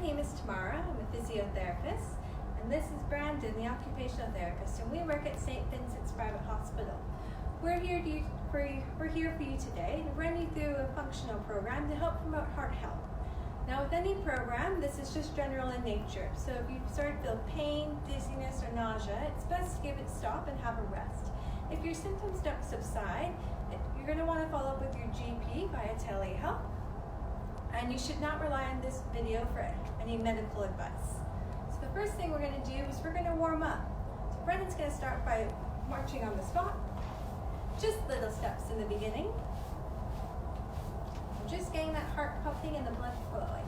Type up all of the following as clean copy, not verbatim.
name is Tamara. I'm a physiotherapist, and this is Brandon, the occupational therapist, and we work at St. Vincent's Private Hospital. We're here for you today to run you through a functional program to help promote heart health. Now, with any program, this is just general in nature. So if you start to feel pain, dizziness, or nausea, it's best to give it a stop and have a rest. If your symptoms don't subside, you're going to want to follow up with your GP via telehealth. And you should not rely on this video for any medical advice. So the first thing we're going to do is we're going to warm up. So Brendan's going to start by marching on the spot. Just little steps in the beginning. And just getting that heart pumping and the blood flowing.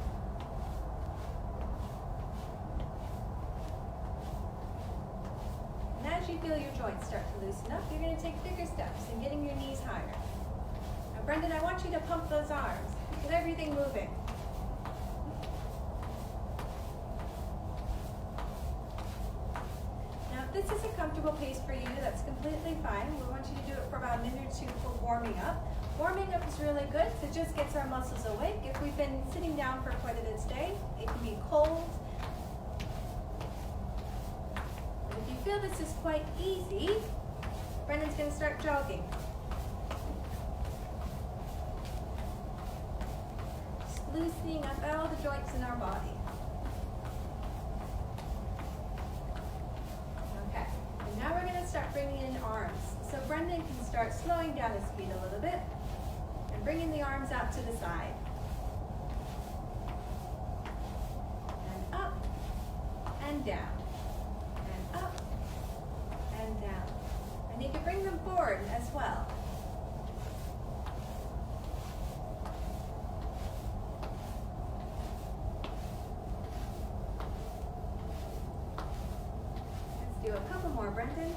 And as you feel your joints start to loosen up, you're going to take bigger steps and getting your knees higher. Now Brendan, I want you to pump those arms. Get everything moving. Now, if this is a comfortable pace for you, that's completely fine. We want you to do it for about a minute or two for warming up. Warming up is really good, so it just gets our muscles awake. If we've been sitting down for quite a day, it can be cold. And if you feel this is quite easy, Brendan's going to start jogging. Loosening up all the joints in our body. Okay, and now we're going to start bringing in arms. So Brendan can start slowing down his speed a little bit and bringing the arms out to the side. And up and down. And up and down. And you can bring them forward as well. Do a couple more, Brendan.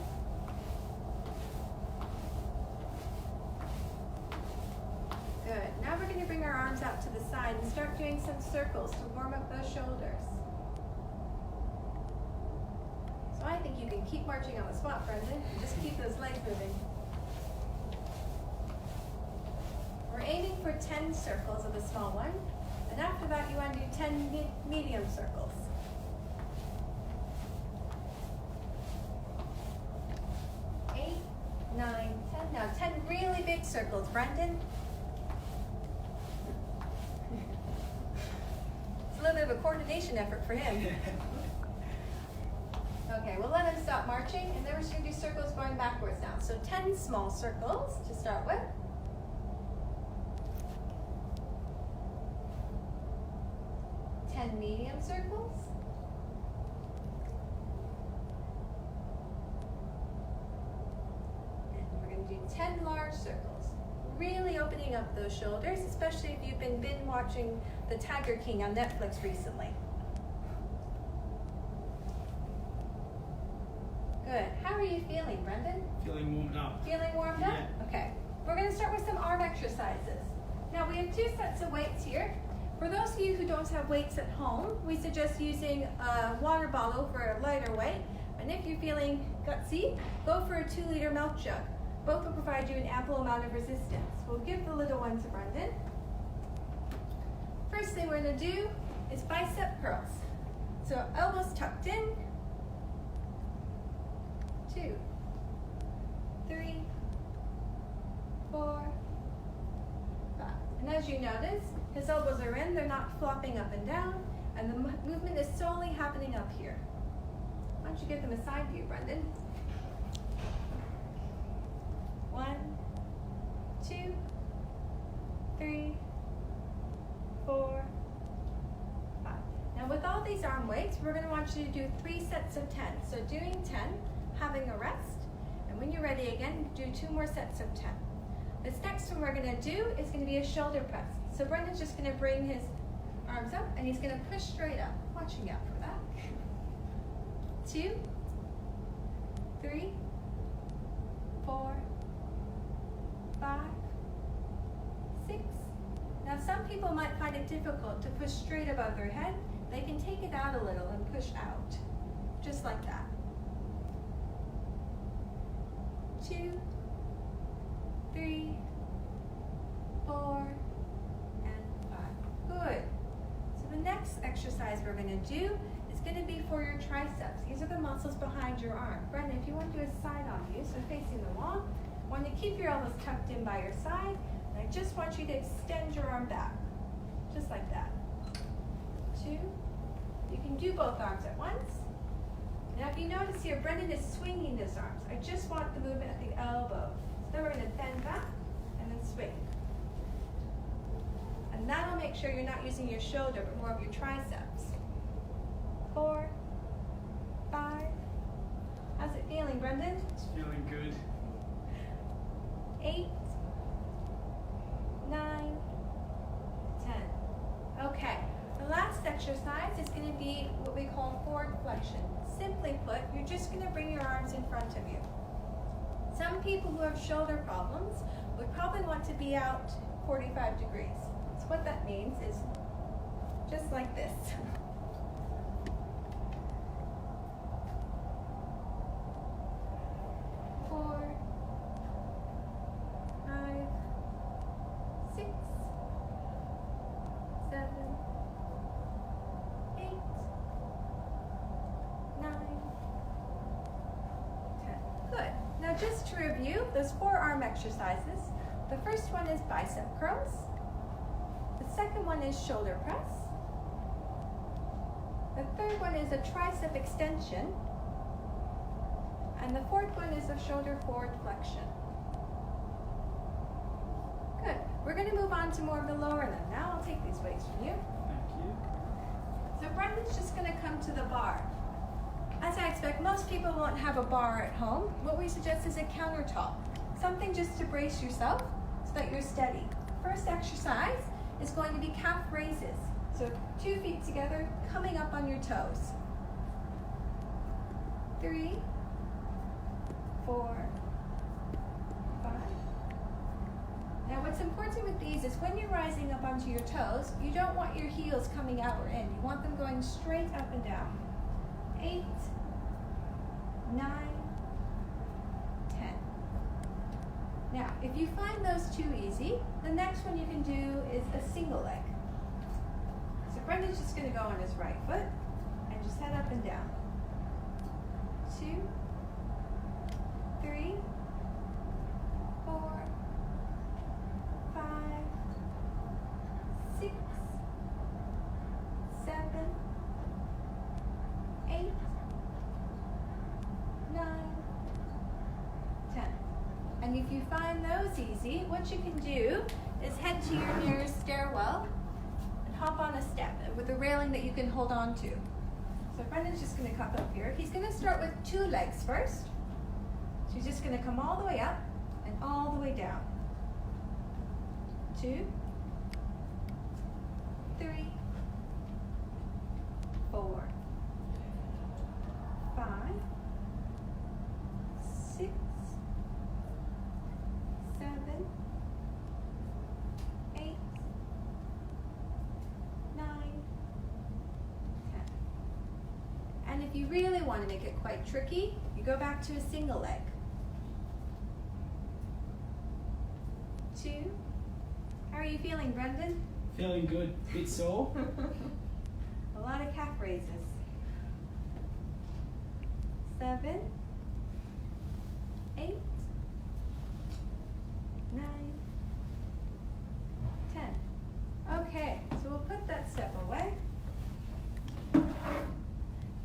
Good. Now we're going to bring our arms out to the side and start doing some circles to warm up those shoulders. So I think you can keep marching on the spot, Brendan, and just keep those legs moving. We're aiming for 10 circles of a small one, and after that you want to do 10 medium circles. 9, 10. Now 10 really big circles, Brendan. It's a little bit of a coordination effort for him. Okay, we'll let him stop marching, and then we're just going to do circles going backwards now. So 10 small circles to start with. 10 medium circles. Do 10 large circles, really opening up those shoulders, especially if you've been watching The Tiger King on Netflix recently. Good. How are you feeling, Brendan? Feeling warmed up. Feeling warmed up? Yeah. Okay. We're going to start with some arm exercises. Now we have 2 sets of weights here. For those of you who don't have weights at home, we suggest using a water bottle for a lighter weight. And if you're feeling gutsy, go for a 2-liter milk jug. Both will provide you an ample amount of resistance. We'll give the little one to Brendan. First thing we're going to do is bicep curls. So elbows tucked in. 2, 3, 4, 5. And as you notice, his elbows are in, they're not flopping up and down, and the movement is solely happening up here. Why don't you give them a side view, Brendan? 1, 2, 3, 4, 5. Now with all these arm weights, we're going to want you to do 3 sets of 10. So doing 10, having a rest, and when you're ready again, do 2 more sets of 10. This next one we're going to do is going to be a shoulder press. So Brendan's just going to bring his arms up, and he's going to push straight up. Watching out for that. 2, 3, 4, 5, 6. Now some people might find it difficult to push straight above their head. They can take it out a little and push out, just like that. 2, 3, 4, and 5. Good. So the next exercise exercise we're going to do is going to be for your triceps. These are the muscles behind your arm. Brendan, if you want to do a side on you, so facing the wall, I want you to keep your elbows tucked in by your side, and I just want you to extend your arm back, just like that. 2. You can do both arms at once. Now if you notice here, Brendan is swinging his arms. I just want the movement at the elbow. So then we're going to bend back and then swing. And that'll make sure you're not using your shoulder, but more of your triceps. 4, 5. How's it feeling, Brendan? It's feeling good. 8, 9, 10. Okay, the last exercise is going to be what we call forward flexion. Simply put, you're just going to bring your arms in front of you. Some people who have shoulder problems would probably want to be out 45 degrees. So what that means is just like this. 4, 5, 6, 7, 8, 9, 10. Good. Now just to review, those 4 arm exercises. The first one is bicep curls. The second one is shoulder press. The third one is a tricep extension. And the fourth one is a shoulder forward flexion. Good. We're going to move on to more of the lower limb. Now I'll take these weights from you. Thank you. So Brendan's just going to come to the bar. As I expect, most people won't have a bar at home. What we suggest is a countertop. Something just to brace yourself so that you're steady. First exercise is going to be calf raises. So 2 feet together, coming up on your toes. 3, 4, 5. Now what's important with these is when you're rising up onto your toes, you don't want your heels coming out or in. You want them going straight up and down. 8, 9, 10. Now, if you find those too easy, the next one you can do is a single leg. So Brendan's just going to go on his right foot and just head up and down. 2, 3, 4, 5, 6, 7, 8, 9, 10. And if you find those easy, what you can do is head to your nearest stairwell and hop on a step with a railing that you can hold on to. So Brendan's just going to come up here. He's going to start with 2 legs first. So he's just going to come all the way up and all the way down. 2, 3, 4, 5, 6, 7, 8, 9, 10. And if you really want to make it quite tricky, you go back to a single leg. 2. How are you feeling, Brendan? Feeling good. Bit sore. A lot of calf raises. 7, 8, 9, 10. Okay, so we'll put that step away.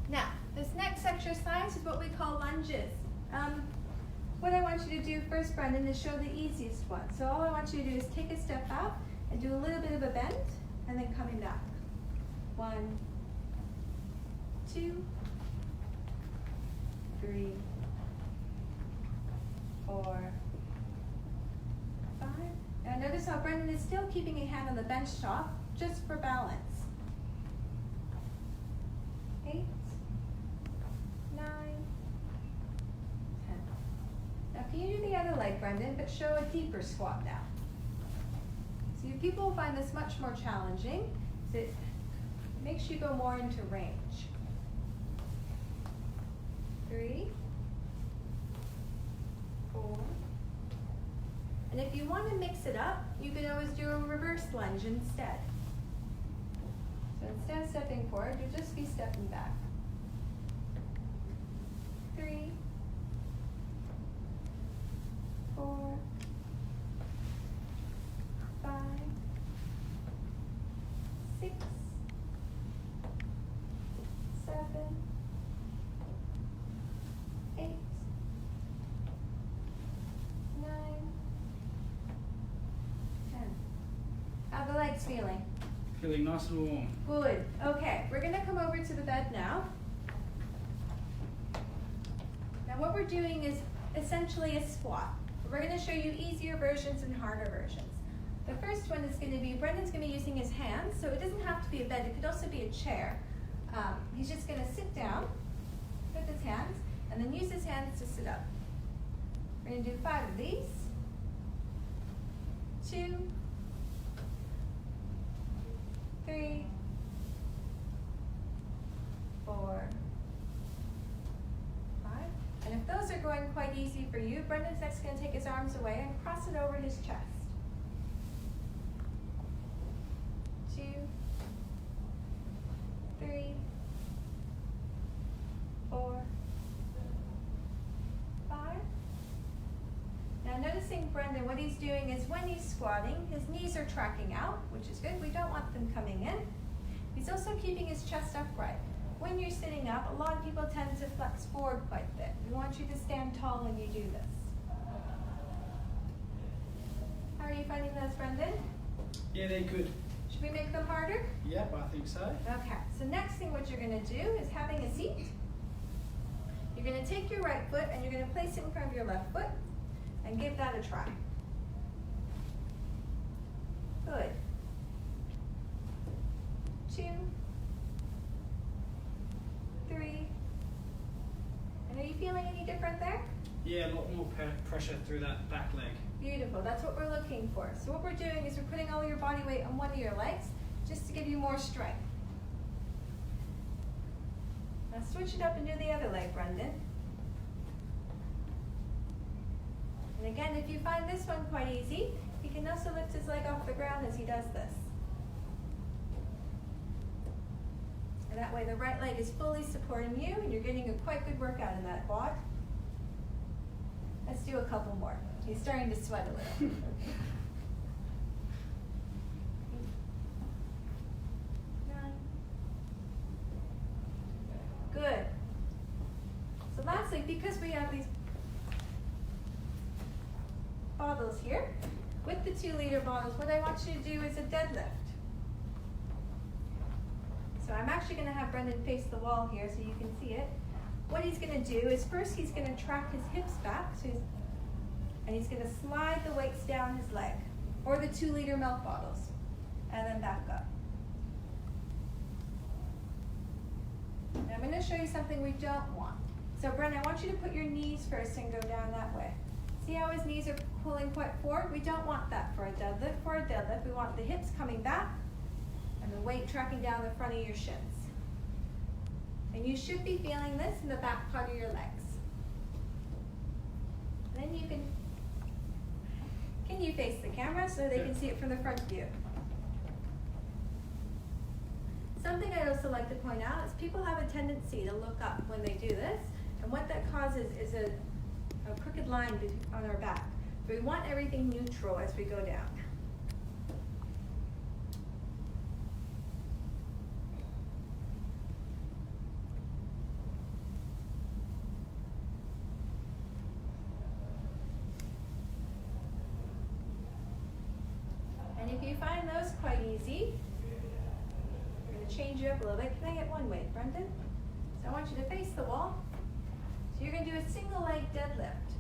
Now, this next exercise is what we call lunges. What I want you to do first, Brendan, is show the easiest one. So all I want you to do is take a step out and do a little bit of a bend, and then coming back. 1, 2, 3, 4, 5. Now notice how Brendan is still keeping a hand on the bench top, just for balance. 8, 9, 10. Now can you do the other leg, Brendan, but show a deeper squat now. So people will find this much more challenging, so it makes you go more into range. 3, 4. And if you want to mix it up, you can always do a reverse lunge instead. So instead of stepping forward, you'll just be stepping back. 3, 4, 5, 6, 7, 8, 9, 10. How are the legs feeling? Feeling nice and warm. Good. Okay, we're going to come over to the bed now. Now what we're doing is essentially a squat. We're going to show you easier versions and harder versions. The first one is going to be, Brendan's going to be using his hands, so it doesn't have to be a bed, it could also be a chair. He's just going to sit down with his hands and then use his hands to sit up. We're going to do 5 of these. 2, 3, 4, 5. And if those are going quite easy for you, Brendan's next going to take his arms away and cross it over his chest. 2, 3, 4, 5. Now noticing Brendan, what he's doing is when he's squatting, his knees are tracking out, which is good. We don't want them coming in. He's also keeping his chest upright. When you're sitting up, a lot of people tend to flex forward quite a bit. We want you to stand tall when you do this. How are you finding those, Brendan? Yeah, they're good. Should we make them harder? Yep, I think so. Okay, so next thing what you're going to do is having a seat. You're going to take your right foot and you're going to place it in front of your left foot and give that a try. Good. 2, 3. And are you feeling any different there? Yeah, a lot more pressure through that back leg. Beautiful, that's what we're looking for. So what we're doing is we're putting all your body weight on one of your legs just to give you more strength. Now switch it up and do the other leg, Brendan. And again, if you find this one quite easy, he can also lift his leg off the ground as he does this. And that way the right leg is fully supporting you and you're getting a quite good workout in that quad. Let's do a couple more. He's starting to sweat a little. 9. Good. So lastly, because we have these bottles here, with the 2-liter bottles, what I want you to do is a deadlift. So I'm actually going to have Brendan face the wall here so you can see it. What he's going to do is first he's going to track his hips back, and he's going to slide the weights down his leg, or the 2-liter milk bottles, and then back up. And I'm going to show you something we don't want. So Brendan, I want you to put your knees first and go down that way. See how his knees are pulling quite forward? We don't want that for a deadlift. For a deadlift, we want the hips coming back and the weight tracking down the front of your shins. And you should be feeling this in the back part of your legs. And then you can you face the camera so they can see it from the front view? Something I'd also like to point out is people have a tendency to look up when they do this, and what that causes is a crooked line on our back. We want everything neutral as we go down. And if you find those quite easy, we're going to change you up a little bit. Can I get one weight, Brendan? So I want you to face the wall. So you're going to do a single leg deadlift.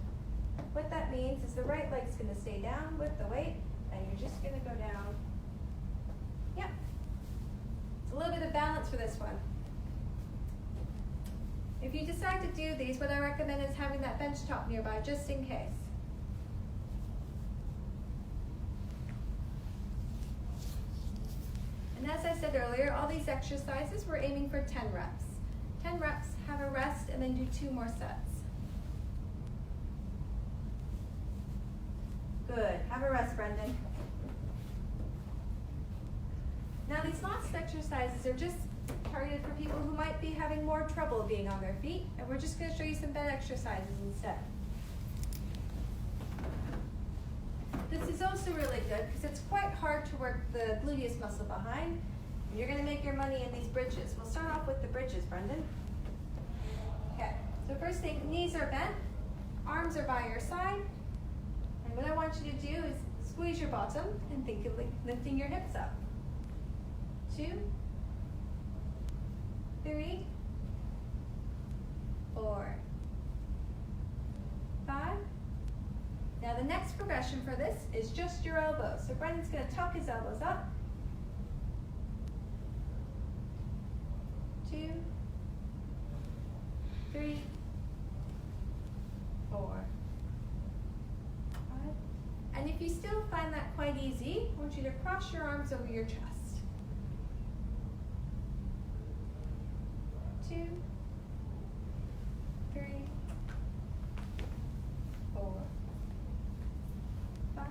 What that means is the right leg's going to stay down with the weight, and you're just going to go down. Yep. It's a little bit of balance for this one. If you decide to do these, what I recommend is having that bench top nearby, just in case. And as I said earlier, all these exercises, we're aiming for 10 reps. 10 reps, have a rest, and then do 2 more sets. Good. Have a rest, Brendan. Now these last exercises are just targeted for people who might be having more trouble being on their feet, and we're just going to show you some bed exercises instead. This is also really good because it's quite hard to work the gluteus muscle behind. And you're going to make your money in these bridges. We'll start off with the bridges, Brendan. Okay, so first thing, knees are bent, arms are by your side, and what I want you to do is squeeze your bottom and think of lifting your hips up. 2, 3, 4, 5. Now the next progression for this is just your elbows. So Brendan's going to tuck his elbows up. 2, 3, 4, 5. And if you still find that quite easy, I want you to cross your arms over your chest. 2, 3, 4, 5.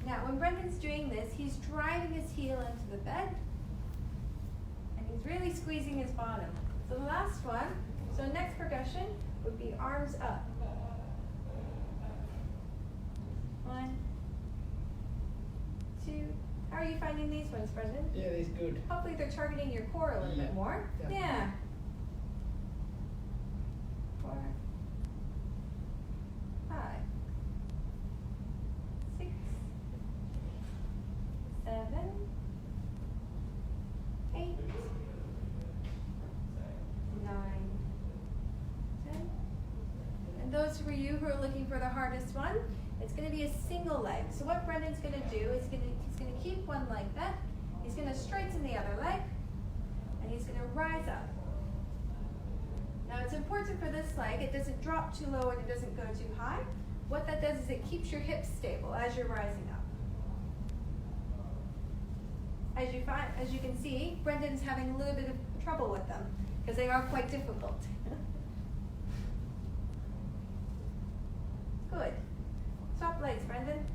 Now, when Brendan's doing this, he's driving his heel into the bed, and he's really squeezing his bottom. So the last one, so next progression would be arms up. 1, 2. How are you finding these ones, Brendan? Yeah, these good. Hopefully they're targeting your core a little bit more. Definitely. Yeah. 4, 5, 6, 7, 8, 9, 10. And those for you who are looking for the hardest one, it's going to be a single leg. So what Brendan's going to do is he's going to keep one leg bent. He's going to straighten the other leg, and he's going to rise up. Now it's important for this leg, it doesn't drop too low and it doesn't go too high. What that does is it keeps your hips stable as you're rising up. As you can see, Brendan's having a little bit of trouble with them because they are quite difficult. Good. Swap legs, Brendan.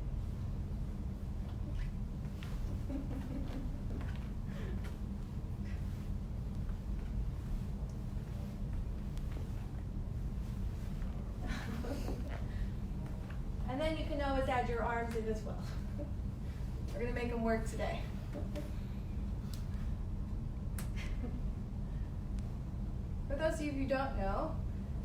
And then you can always add your arms in as well. We're going to make them work today. For those of you who don't know,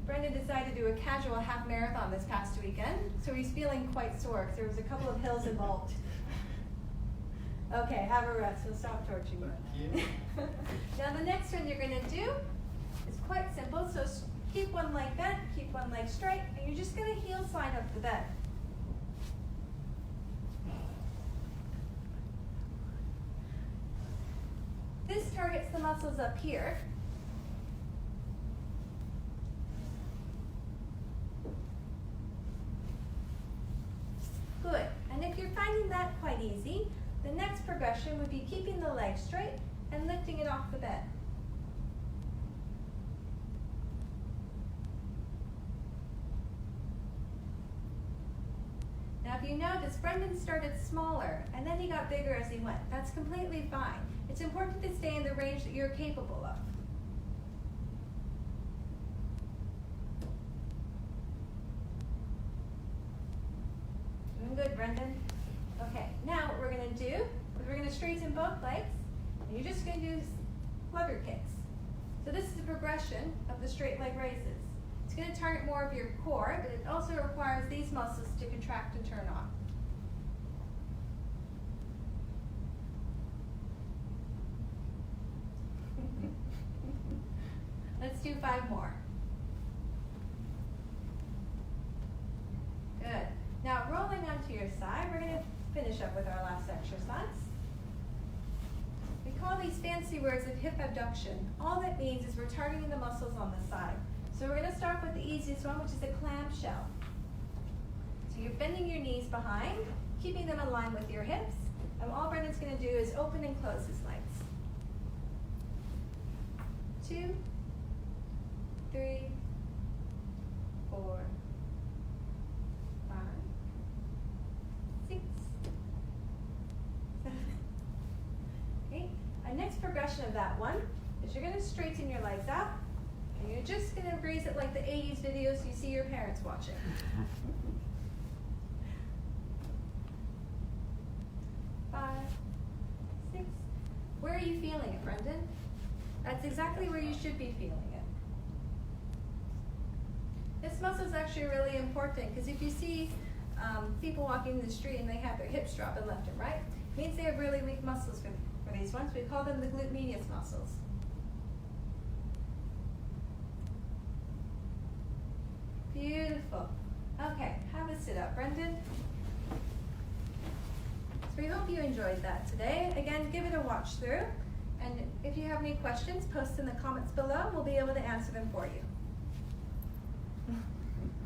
Brendan decided to do a casual half marathon this past weekend, so he's feeling quite sore because there was a couple of hills involved. Okay, have a rest. We'll stop torturing you. Now the next one you're going to do is quite simple. So keep one leg bent, keep one leg straight, and you're just going to heel slide up the bed. This targets the muscles up here. Good. And if you're finding that quite easy, the next progression would be keeping the leg straight and lifting it off the bed. Now if you notice, Brendan started smaller and then he got bigger as he went. That's completely fine. It's important to stay in the range that you're capable of. Doing good, Brendan. Okay, now what we're going to do is we're going to straighten both legs, and you're just going to do flugger kicks. So this is the progression of the straight leg raises. It's going to target more of your core, but it also requires these muscles to contract and turn on. Let's do 5 more. Good. Now rolling onto your side, we're going to finish up with our last exercise. We call these fancy words of hip abduction. All that means is we're targeting the muscles on the side. So we're going to start with the easiest one, which is a clamshell. So you're bending your knees behind, keeping them in line with your hips, and all Brendan's going to do is open and close his legs. 2, 3, 4, 5, 6, 7, 8, progression of that one is you're gonna straighten your legs out, and you're just gonna raise it like the 80s videos you see your parents watching. 5, 6. Where are you feeling it, Brendan? That's exactly where you should be feeling it. This muscle is actually really important because if you see people walking in the street and they have their hips dropping left and right, it means they have really weak muscles for these ones. We call them the glute medius muscles. Beautiful. Okay, have a sit up, Brendan. So we hope you enjoyed that today. Again, give it a watch through. And if you have any questions, post in the comments below. We'll be able to answer them for you.